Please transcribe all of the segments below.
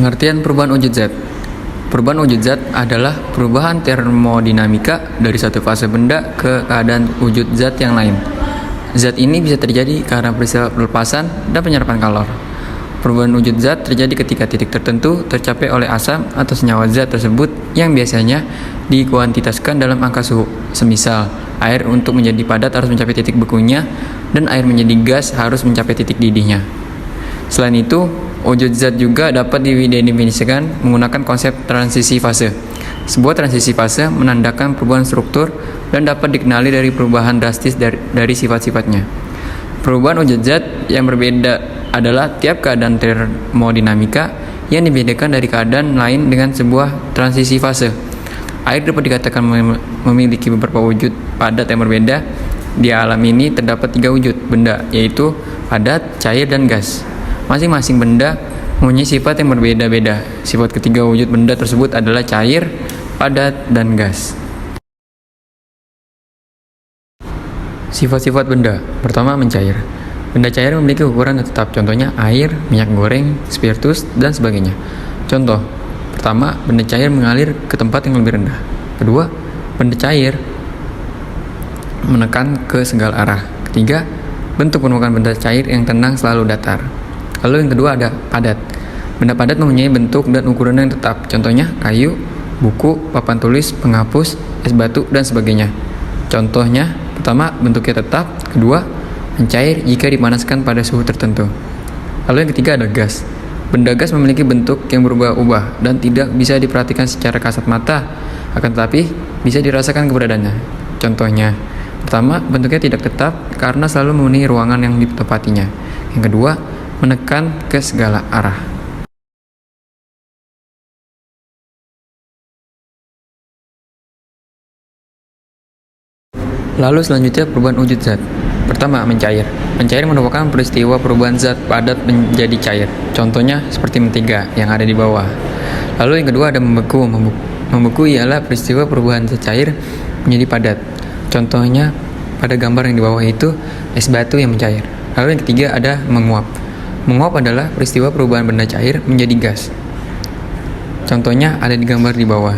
Pengertian perubahan wujud zat. Perubahan wujud zat adalah perubahan termodinamika dari satu fase benda ke keadaan wujud zat yang lain. Zat ini bisa terjadi karena peristiwa pelepasan dan penyerapan kalor. Perubahan wujud zat terjadi ketika titik tertentu tercapai oleh asam atau senyawa zat tersebut yang biasanya dikuantitaskan dalam angka suhu. Semisal, air untuk menjadi padat harus mencapai titik bekunya dan air menjadi gas harus mencapai titik didihnya. Selain itu, wujud zat juga dapat didefinisikan menggunakan konsep transisi fase. Sebuah transisi fase menandakan perubahan struktur dan dapat dikenali dari perubahan drastis dari sifat-sifatnya. Perubahan wujud zat yang berbeda adalah tiap keadaan termodinamika yang dibedakan dari keadaan lain dengan sebuah transisi fase. Air dapat dikatakan memiliki beberapa wujud padat yang berbeda. Di alam ini terdapat 3 wujud benda, yaitu padat, cair, dan gas. Masing-masing benda mempunyai sifat yang berbeda-beda. Sifat ketiga wujud benda tersebut adalah cair, padat, dan gas. Sifat-sifat benda. Pertama, mencair. Benda cair memiliki ukuran yang tetap, contohnya air, minyak goreng, spiritus, dan sebagainya. Contoh, pertama, benda cair mengalir ke tempat yang lebih rendah. Kedua, benda cair menekan ke segala arah. Ketiga, bentuk permukaan benda cair yang tenang selalu datar. Lalu yang kedua ada padat. Benda padat mempunyai bentuk dan ukuran yang tetap, contohnya kayu, buku, papan tulis, penghapus, es batu, dan sebagainya. Contohnya, pertama, bentuknya tetap. Kedua, mencair jika dipanaskan pada suhu tertentu. Lalu yang ketiga ada gas. Benda gas memiliki bentuk yang berubah-ubah dan tidak bisa diperhatikan secara kasat mata, akan tetapi bisa dirasakan keberadaannya. Contohnya, pertama, bentuknya tidak tetap karena selalu memenuhi ruangan yang ditempatinya. Yang kedua, menekan ke segala arah. Lalu selanjutnya perubahan wujud zat. Pertama, mencair. Mencair merupakan peristiwa perubahan zat padat menjadi cair. Contohnya seperti mentega yang ada di bawah. Lalu yang kedua ada membeku. Membeku ialah peristiwa perubahan zat cair menjadi padat. Contohnya pada gambar yang di bawah itu es batu yang mencair. Lalu yang ketiga ada menguap. Menguap adalah peristiwa perubahan benda cair menjadi gas. Contohnya ada di gambar di bawah.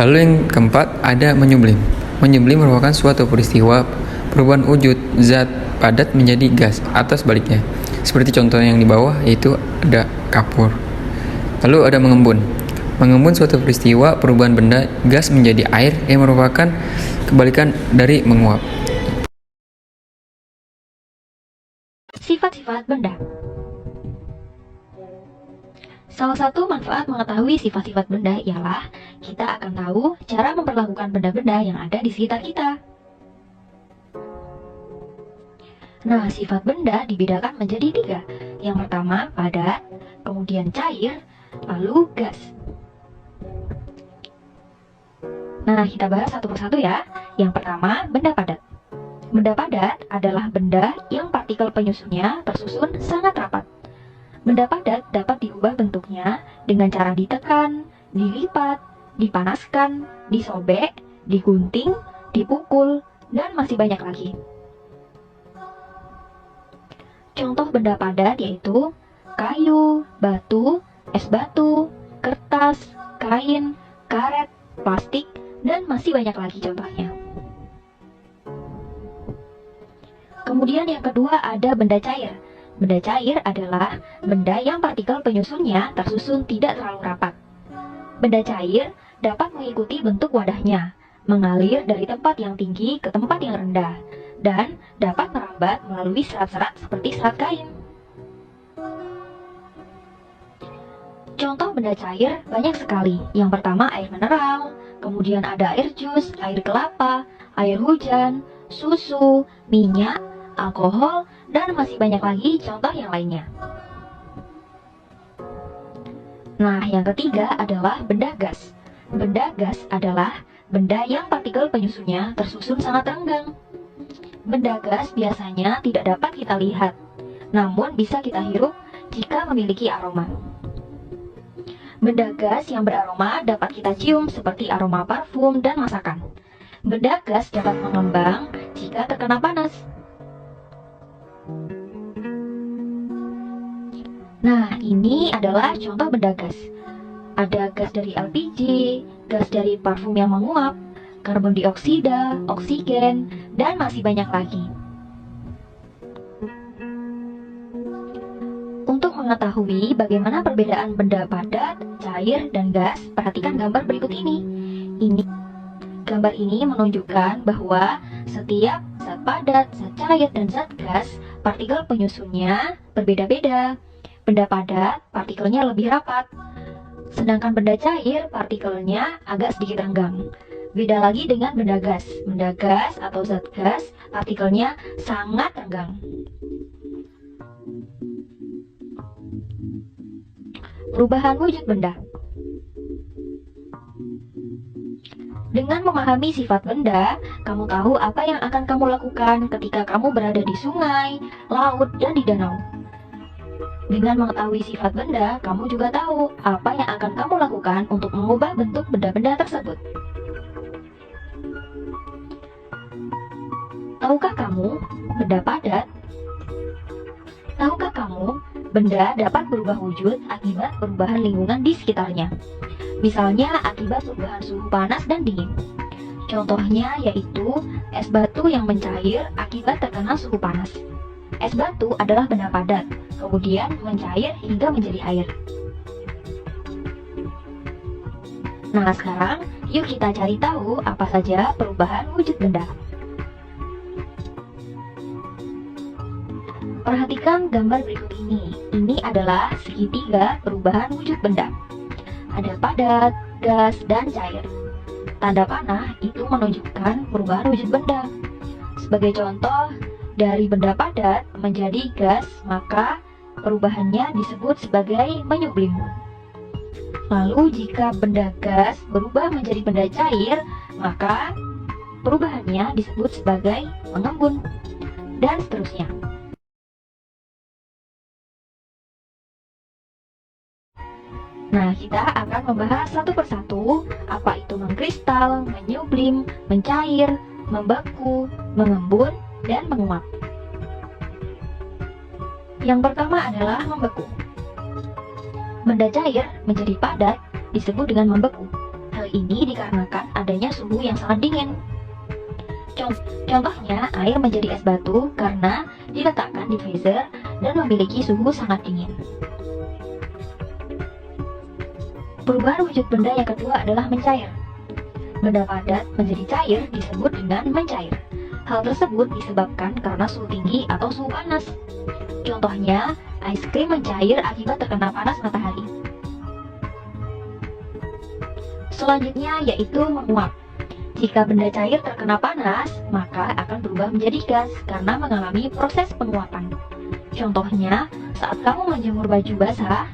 Lalu yang keempat ada menyublim. Menyublim merupakan suatu peristiwa perubahan wujud zat padat menjadi gas atau sebaliknya. Seperti contoh yang di bawah yaitu ada kapur. Lalu ada mengembun. Mengembun suatu peristiwa perubahan benda gas menjadi air yang merupakan kebalikan dari menguap. Sifat-sifat benda. Salah satu manfaat mengetahui sifat-sifat benda ialah kita akan tahu cara memperlakukan benda-benda yang ada di sekitar kita. Nah, sifat benda dibedakan menjadi 3. Yang pertama, padat, kemudian cair, lalu gas. Nah, kita bahas satu persatu ya. Yang pertama, benda padat. Benda padat adalah benda yang partikel penyusunnya tersusun sangat rapat. Benda padat dapat diubah bentuknya dengan cara ditekan, dilipat, dipanaskan, disobek, digunting, dipukul, dan masih banyak lagi. Contoh benda padat yaitu kayu, batu, es batu, kertas, kain, karet, plastik, dan masih banyak lagi contohnya. Kemudian yang kedua ada benda cair. Benda cair adalah benda yang partikel penyusunnya tersusun tidak terlalu rapat. Benda cair dapat mengikuti bentuk wadahnya, mengalir dari tempat yang tinggi ke tempat yang rendah, dan dapat merambat melalui serat-serat seperti serat kain. Contoh benda cair banyak sekali. Yang pertama air mineral, kemudian ada air jus, air kelapa, air hujan, susu, minyak, alkohol, dan masih banyak lagi contoh yang lainnya. Nah, yang ketiga adalah benda gas. Benda gas adalah benda yang partikel penyusunnya tersusun sangat renggang. Benda gas biasanya tidak dapat kita lihat, namun bisa kita hirup jika memiliki aroma. Benda gas yang beraroma dapat kita cium seperti aroma parfum dan masakan. Benda gas dapat mengembang jika terkena panas. Nah, ini adalah contoh benda gas. Ada gas dari LPG, gas dari parfum yang menguap, karbon dioksida, oksigen, dan masih banyak lagi. Untuk mengetahui bagaimana perbedaan benda padat, cair, dan gas, perhatikan gambar berikut ini. Gambar ini menunjukkan bahwa setiap zat padat, zat cair, dan zat gas, partikel penyusunnya berbeda-beda. Benda padat, partikelnya lebih rapat. Sedangkan benda cair, partikelnya agak sedikit renggang. Beda lagi dengan benda gas. Benda gas atau zat gas, partikelnya sangat renggang. Perubahan wujud benda. Dengan memahami sifat benda, kamu tahu apa yang akan kamu lakukan ketika kamu berada di sungai, laut, dan di danau. Dengan mengetahui sifat benda, kamu juga tahu apa yang akan kamu lakukan untuk mengubah bentuk benda-benda tersebut. Tahukah kamu benda padat? Tahukah kamu benda dapat berubah wujud akibat perubahan lingkungan di sekitarnya? Misalnya akibat perubahan suhu panas dan dingin. Contohnya yaitu es batu yang mencair akibat terkena suhu panas. Es batu adalah benda padat, kemudian mencair hingga menjadi air. Nah, sekarang yuk kita cari tahu apa saja perubahan wujud benda. Perhatikan gambar berikut ini. Ini adalah segitiga perubahan wujud benda. Ada padat, gas, dan cair. Tanda panah itu menunjukkan perubahan wujud benda. Sebagai contoh, dari benda padat menjadi gas, maka perubahannya disebut sebagai menyublim. Lalu jika benda gas berubah menjadi benda cair, maka perubahannya disebut sebagai mengembun, dan seterusnya. Nah, kita akan membahas satu persatu apa itu mengkristal, menyublim, mencair, membeku, mengembun, dan menguap. Yang pertama adalah membeku. Benda cair menjadi padat disebut dengan membeku. Hal ini dikarenakan adanya suhu yang sangat dingin. Contohnya, air menjadi es batu karena diletakkan di freezer dan memiliki suhu sangat dingin. Perubahan wujud benda yang kedua adalah mencair. Benda padat menjadi cair disebut dengan mencair. Hal tersebut disebabkan karena suhu tinggi atau suhu panas. Contohnya, es krim mencair akibat terkena panas matahari. Selanjutnya yaitu menguap. Jika benda cair terkena panas, maka akan berubah menjadi gas karena mengalami proses penguapan. Contohnya, saat kamu menjemur baju basah,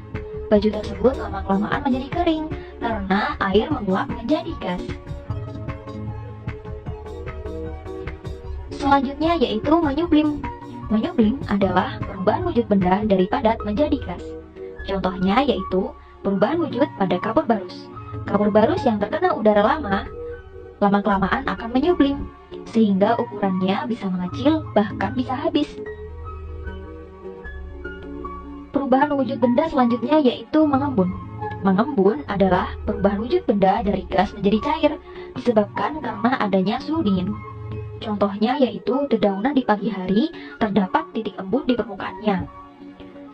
baju tersebut lama-kelamaan menjadi kering karena air menguap menjadi gas. Selanjutnya yaitu menyublim. Menyublim adalah perubahan wujud benda dari padat menjadi gas. Contohnya yaitu perubahan wujud pada kapur barus. Kapur barus yang terkena udara lama-kelamaan akan menyublim, sehingga ukurannya bisa mengecil bahkan bisa habis. Perubahan wujud benda selanjutnya yaitu mengembun. Mengembun adalah perubahan wujud benda dari gas menjadi cair disebabkan karena adanya suhu dingin. Contohnya yaitu dedaunan di pagi hari terdapat titik embun di permukaannya.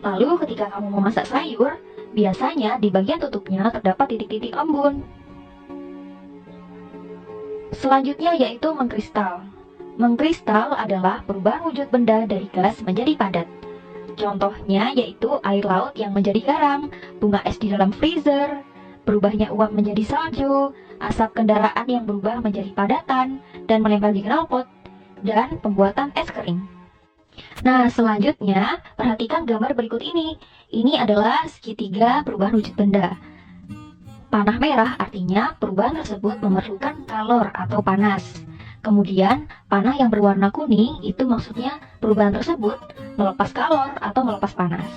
Lalu ketika kamu memasak sayur, biasanya di bagian tutupnya terdapat titik-titik embun. Selanjutnya yaitu mengkristal. Mengkristal adalah perubahan wujud benda dari gas menjadi padat. Contohnya yaitu air laut yang menjadi garam, bunga es di dalam freezer, berubahnya uap menjadi salju, asap kendaraan yang berubah menjadi padatan dan menempel di knalpot, dan pembuatan es kering. Nah, selanjutnya perhatikan gambar berikut ini. Ini adalah segitiga perubahan wujud benda. Panah merah artinya perubahan tersebut memerlukan kalor atau panas. Kemudian, panah yang berwarna kuning itu maksudnya perubahan tersebut melepas kalor atau melepas panas.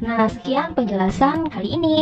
Nah, sekian penjelasan kali ini.